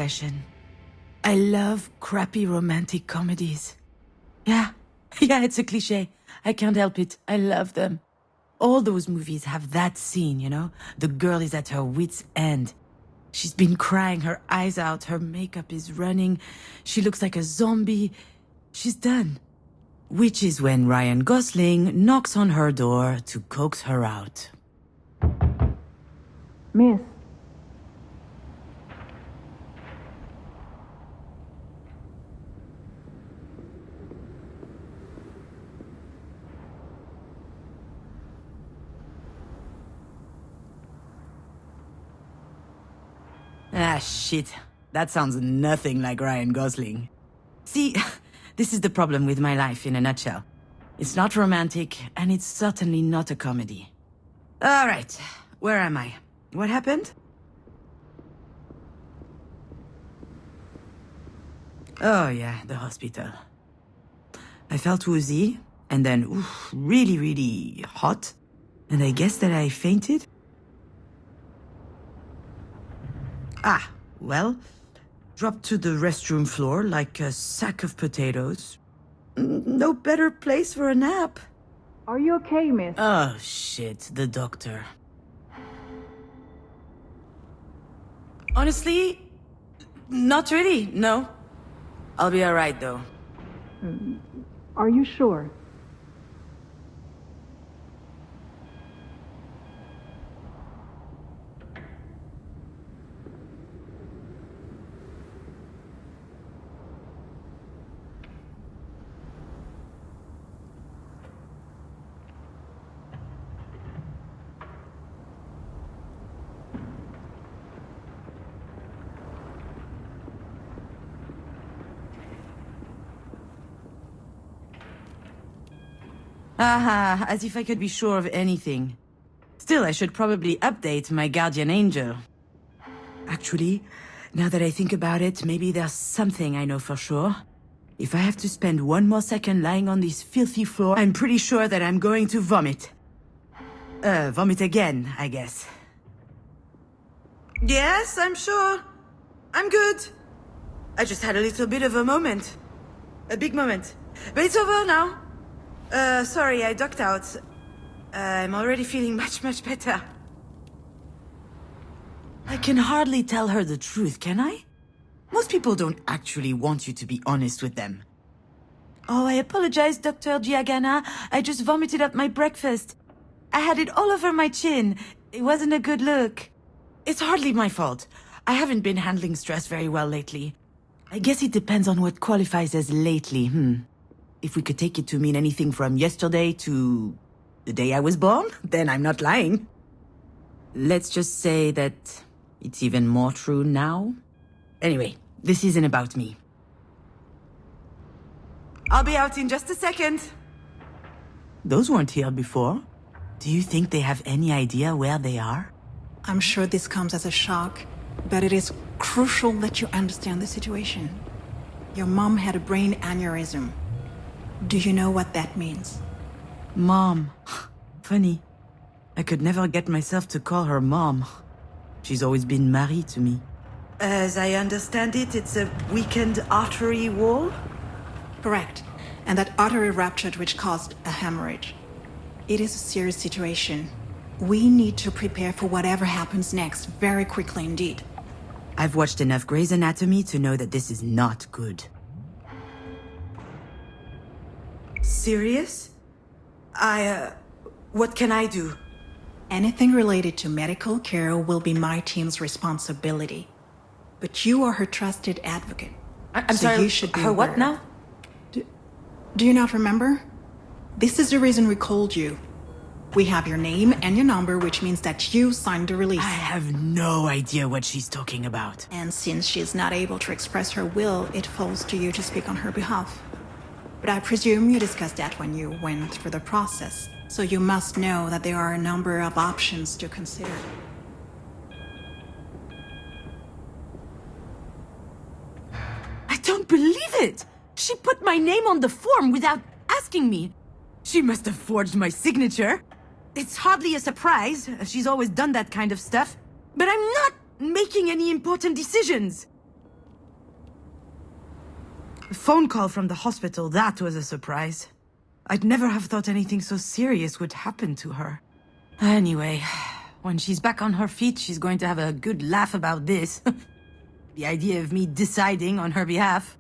confession. I love crappy romantic comedies. Yeah, it's a cliché. I can't help it. I love them. All those movies have that scene, you know? The girl is at her wit's end. She's been crying her eyes out, her makeup is running, she looks like a zombie. She's done. Which is when Ryan Gosling knocks on her door to coax her out. Miss. Ah, shit. That sounds nothing like Ryan Gosling. See, this is the problem with my life in a nutshell. It's not romantic, and it's certainly not a comedy. All right, where am I? What happened? Oh yeah, the hospital. I felt woozy, and then really, really hot. And I guess that I fainted? Ah, well, dropped to the restroom floor like a sack of potatoes. No better place for a nap. Are you okay, miss? Oh, shit, the doctor. Honestly, not really, no. I'll be alright, though. Are you sure? Aha, as if I could be sure of anything. Still, I should probably update my guardian angel. Actually, now that I think about it, maybe there's something I know for sure. If I have to spend one more second lying on this filthy floor, I'm pretty sure that I'm going to vomit. Vomit again, I guess. Yes, I'm sure. I'm good. I just had a little bit of a moment. A big moment. But it's over now. Sorry, I ducked out. I'm already feeling much better. I can hardly tell her the truth, can I? Most people don't actually want you to be honest with them. Oh, I apologize, Dr. Giagana. I just vomited up my breakfast. I had it all over my chin. It wasn't a good look. It's hardly my fault. I haven't been handling stress very well lately. I guess it depends on what qualifies as lately, If we could take it to mean anything from yesterday to the day I was born, then I'm not lying. Let's just say that it's even more true now. Anyway, this isn't about me. I'll be out in just a second. Those weren't here before. Do you think they have any idea where they are? I'm sure this comes as a shock, but it is crucial that you understand the situation. Your mom had a brain aneurysm. Do you know what that means? Mom. Funny. I could never get myself to call her Mom. She's always been Marie to me. As I understand it, it's a weakened artery wall? Correct. And that artery ruptured, which caused a hemorrhage. It is a serious situation. We need to prepare for whatever happens next, very quickly indeed. I've watched enough Grey's Anatomy to know that this is not good. Serious? What can I do? Anything related to medical care will be my team's responsibility. But you are her trusted advocate. I'm so sorry, you should be her what aware. now? Do you not remember? This is the reason we called you. We have your name and your number, which means that you signed the release. I have no idea what she's talking about. And since she's not able to express her will, it falls to you to speak on her behalf. But I presume you discussed that when you went through the process, so you must know that there are a number of options to consider. I don't believe it! She put my name on the form without asking me. She must have forged my signature. It's hardly a surprise. She's always done that kind of stuff. But I'm not making any important decisions. The phone call from the hospital, that was a surprise. I'd never have thought anything so serious would happen to her. Anyway, when she's back on her feet, she's going to have a good laugh about this. The idea of me deciding on her behalf.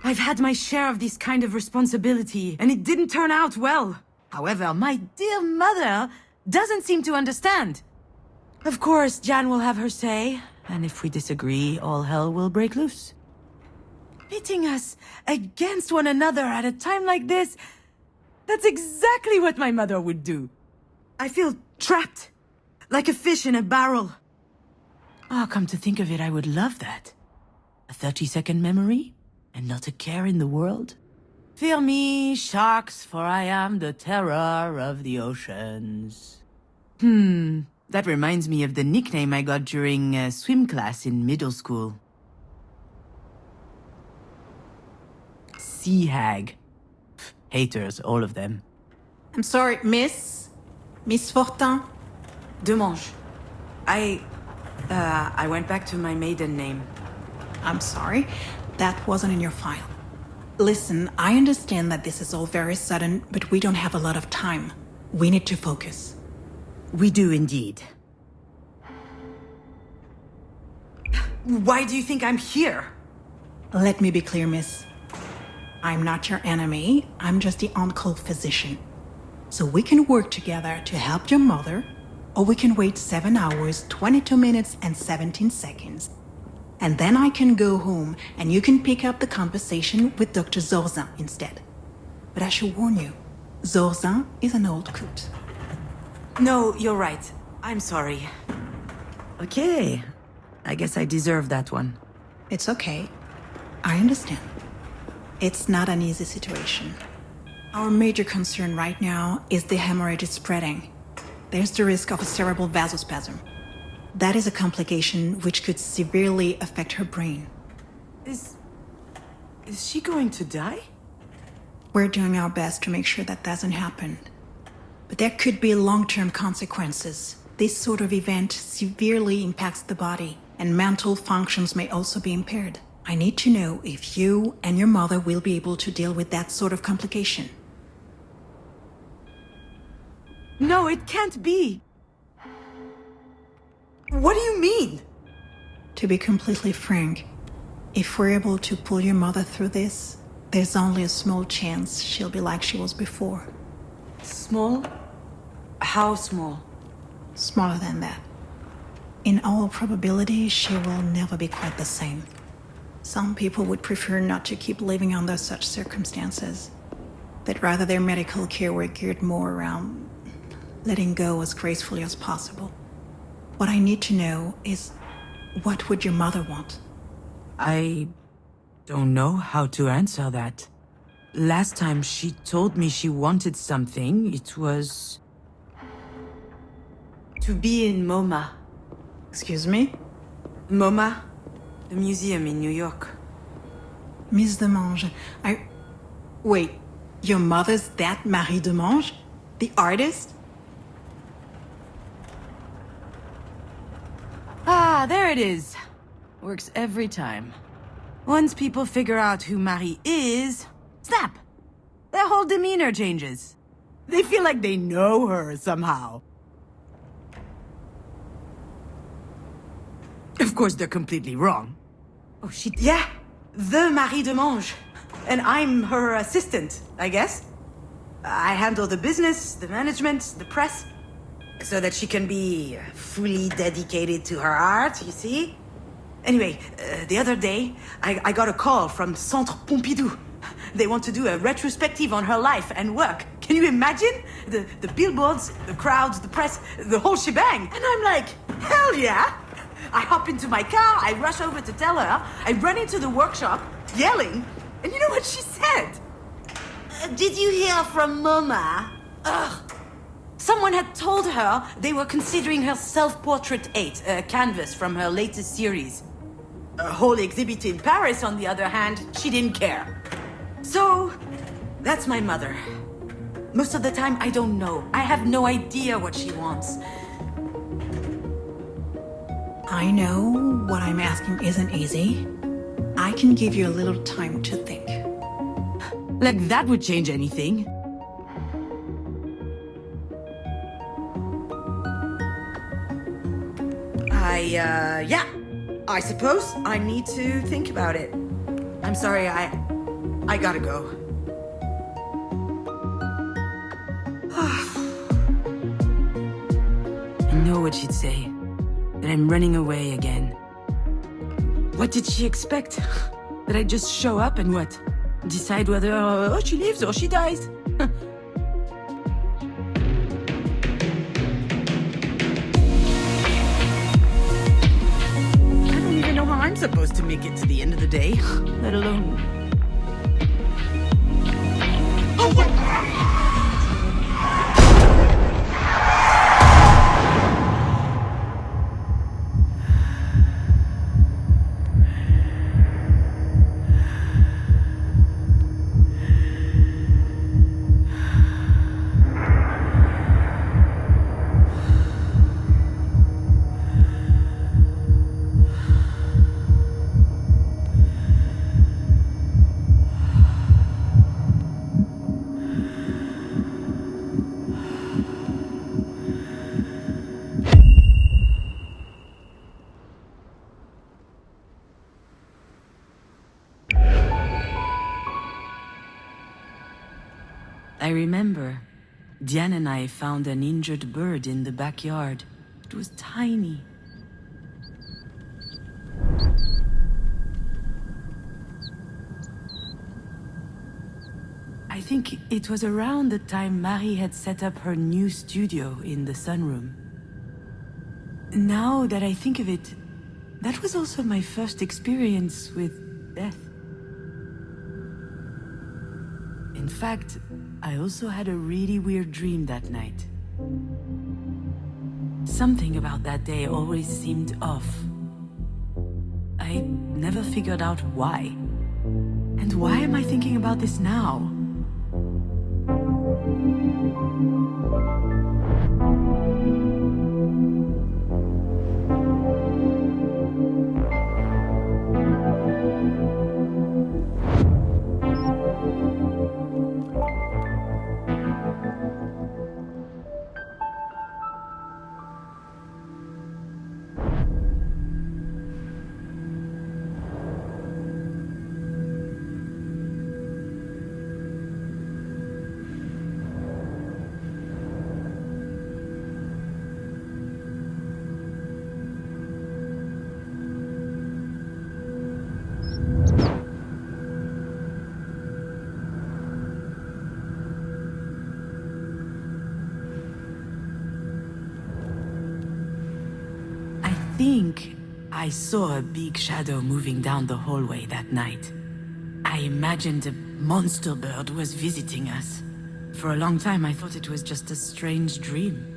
I've had my share of this kind of responsibility, and it didn't turn out well. However, my dear mother doesn't seem to understand. Of course, Jan will have her say, and if we disagree, all hell will break loose. Pitting us against one another at a time like this, that's exactly what my mother would do. I feel trapped, like a fish in a barrel. Oh, come to think of it, I would love that. A 30-second memory, and not a care in the world. Fear me, sharks, for I am the terror of the oceans. That reminds me of the nickname I got during swim class in middle school. Sea hag. Haters, all of them. I'm sorry, Miss Fortin? Demange. I went back to my maiden name. I'm sorry, that wasn't in your file. Listen, I understand that this is all very sudden, but we don't have a lot of time. We need to focus. We do indeed. Why do you think I'm here? Let me be clear, miss. I'm not your enemy, I'm just the on-call physician. So we can work together to help your mother, or we can wait 7 hours, 22 minutes, and 17 seconds. And then I can go home, and you can pick up the conversation with Dr. Zorzin instead. But I should warn you, Zorzin is an old coot. No, you're right. I'm sorry. Okay. I guess I deserve that one. It's okay. I understand. It's not an easy situation. Our major concern right now is the hemorrhage is spreading. There's the risk of a cerebral vasospasm. That is a complication which could severely affect her brain. Is she going to die? We're doing our best to make sure that doesn't happen. But there could be long-term consequences. This sort of event severely impacts the body, and mental functions may also be impaired. I need to know if you and your mother will be able to deal with that sort of complication. No, it can't be. What do you mean? To be completely frank, if we're able to pull your mother through this, there's only a small chance she'll be like she was before. Small? How small? Smaller than that. In all probability, she will never be quite the same. Some people would prefer not to keep living under such circumstances. That rather their medical care were geared more around letting go as gracefully as possible. What I need to know is, what would your mother want? I don't know how to answer that. Last time she told me she wanted something, it was to be in MoMA. Excuse me? MoMA? The museum in New York. Miss Demange, Wait, your mother's that Marie Demange? The artist? Ah, there it is. Works every time. Once people figure out who Marie is, snap! Their whole demeanor changes. They feel like they know her somehow. Of course, they're completely wrong. Oh, yeah, the Marie Demange. And I'm her assistant, I guess. I handle the business, the management, the press, so that she can be fully dedicated to her art, you see? Anyway, the other day, I got a call from Centre Pompidou. They want to do a retrospective on her life and work. Can you imagine? The billboards, the crowds, the press, the whole shebang. And I'm like, hell yeah! I hop into my car, I rush over to tell her, I run into the workshop, yelling, and you know what she said? Did you hear from MoMA? Ugh. Someone had told her they were considering her Self-Portrait 8, a canvas from her latest series. A whole exhibit in Paris, on the other hand, she didn't care. So, that's my mother. Most of the time, I don't know. I have no idea what she wants. I know what I'm asking isn't easy. I can give you a little time to think. Like that would change anything. Yeah. I suppose I need to think about it. I'm sorry, I gotta go. I know what she'd say. That I'm running away again. What did she expect? That I just show up and what? Decide whether she lives or she dies? I don't even know how I'm supposed to make it to the end of the day, let alone... Oh, what? I remember. Diane and I found an injured bird in the backyard. It was tiny. I think it was around the time Marie had set up her new studio in the sunroom. Now that I think of it, that was also my first experience with death. In fact, I also had a really weird dream that night. Something about that day always seemed off. I never figured out why. And why am I thinking about this now? I think I saw a big shadow moving down the hallway that night. I imagined a monster bird was visiting us. For a long time I thought it was just a strange dream.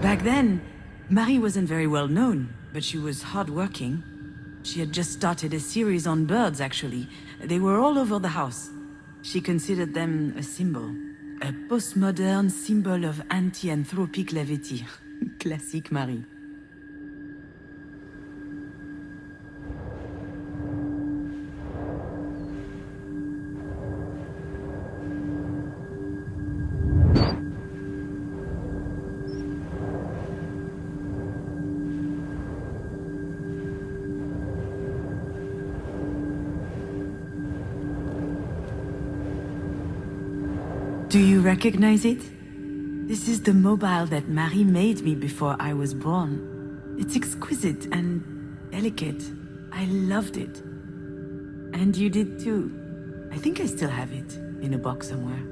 Back then, Marie wasn't very well known, but she was hardworking. She had just started a series on birds, actually. They were all over the house. She considered them a symbol. A postmodern symbol of anti-anthropic levity. Classique Marie. Do you recognize it? This is the mobile that Marie made me before I was born. It's exquisite and delicate. I loved it. And you did too. I think I still have it, in a box somewhere.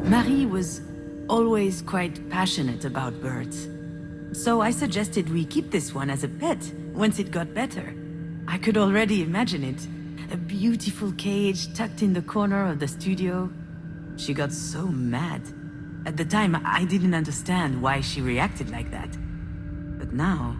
Marie was always quite passionate about birds. So I suggested we keep this one as a pet once it got better. I could already imagine it. A beautiful cage tucked in the corner of the studio. She got so mad. At the time, I didn't understand why she reacted like that. But now...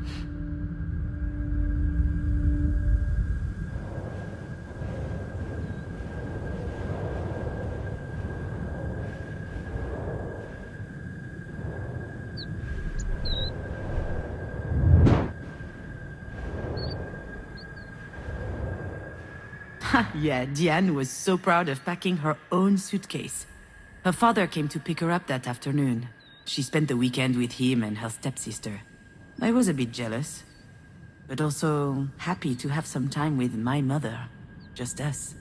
Yeah, Diane was so proud of packing her own suitcase. Her father came to pick her up that afternoon. She spent the weekend with him and her stepsister. I was a bit jealous, but also happy to have some time with my mother. Just us.